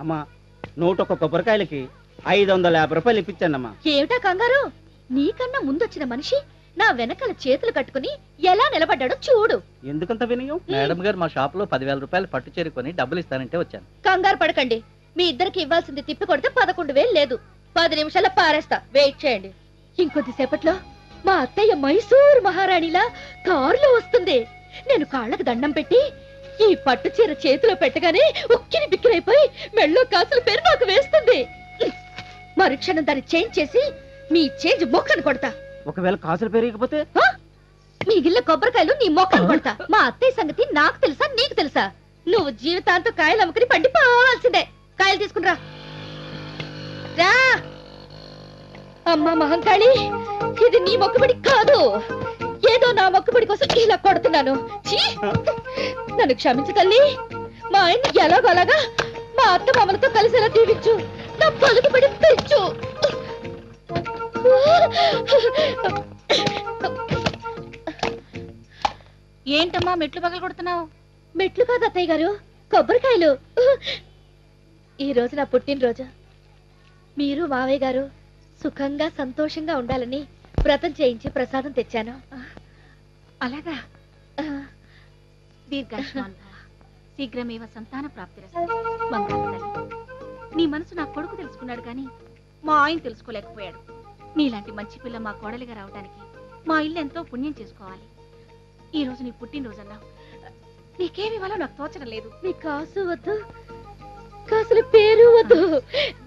అమ్మా 101 కొబ్బరికాయలకి 550 రూపాయలు ఇప్పించండి అమ్మా. ఏమిటా కంగారు? నీకన్నా ముందొచ్చిన మనిషి నా వెనకాల చేతులు కట్టుకుని ఎలా నిలబడ్డాడో చూడు. ఎందుకంత వినయం? మేడం గారు మా షాప్ లో 10,000 రూపాయలు పట్టు చేరుకొని డబ్బులు ఇస్తానంటే వచ్చాను. కంగారు పడకండి. మీ ఇద్దరికి ఇవ్వాల్సింది తిప్పి కొడితే 11,000 లేదు. 10 నిమిషాల పారేస్తా, వెయిట్ చేయండి. ఇంకొద్దిసేపట్లో మా అత్తయ్య మైసూర్ మహారాణిలా కారులో వస్తుంది. నేను కాళ్ళకు దండం పెట్టి ఈ పట్టు చీర చేతిలో పెట్టగానే ఉక్కిరి బిక్కిరైపోయి మెళ్ళో కాసుల పేరు నాకు వేస్తుంది. మరుక్షణం దాన్ని చేంజ్ చేసి మీ చేంజ్ మొక్కను కొడతా. ఒకవేళ కాసులు పెరిగిపోతే మిగిలిన కొబ్బరికాయలు నీ మొక్కను కొడతా. మా అత్తయ్య సంగతి నాకు తెలుసా, నీకు తెలుసా? నువ్వు జీవితాంతం కాయలు అమ్ముకుని పండిపోవాల్సిందే. కాయలు తీసుకునిరా. రా అమ్మా మహంకాళి, ఇది నీ మొక్కుబడి కాదు. ఏదో నా మొక్కుబడి కోసం ఇలా కొడుతున్నాను. నన్ను క్షమించు తల్లి. మా ఆయన్ని ఎలాగోలాగా మా అత్త మామలతో కలిసేలా దీవించు. నా పలుకుబడి పెంచు. ఏంటమ్మా మెట్లు పగల కొడుతున్నావు? మెట్లు కాదు అత్తయ్య గారు, కొబ్బరికాయలు. ఈ రోజు నా పుట్టినరోజు. మీరు మావయ్య గారు సుఖంగా సంతోషంగా ఉండాలని వ్రతం చేయించి ప్రసాదం తెచ్చాను. అలాగా? దీర్ఘాయుష్మాన్ భవ, శీఘ్రమేవ సంతాన ప్రాప్తిరస్తు. బంగారు తల్లి, నీ మనసు నా కొడుకు తెలుసుకున్నాడు కానీ మా ఆయన తెలుసుకోలేకపోయాడు. నీలాంటి మంచి పిల్ల మా కోడలిగా రావడానికి మా ఇల్లు ఎంతో పుణ్యం చేసుకోవాలి. ఈ రోజు నీ పుట్టినరోజు అన్నావు, నీకేమి ఇవ్వాలో నాకు తోచడం లేదు. మీ కాసు వద్దు, కాసుల పేరు వద్దు,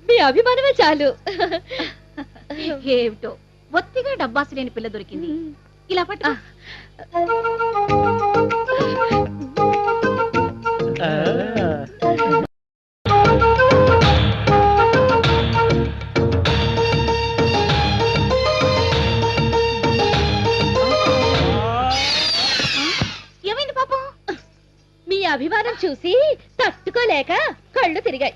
మీ అభిమానమే చాలు. ఏమిటో ఒత్తిగా డబ్బాసు లేని పిల్ల దొరికింది. ఇలా పట్టు. ఏమైంది పాపం? మీ అభిమానం చూసి తట్టుకోలేక కళ్ళు తిరిగాయి.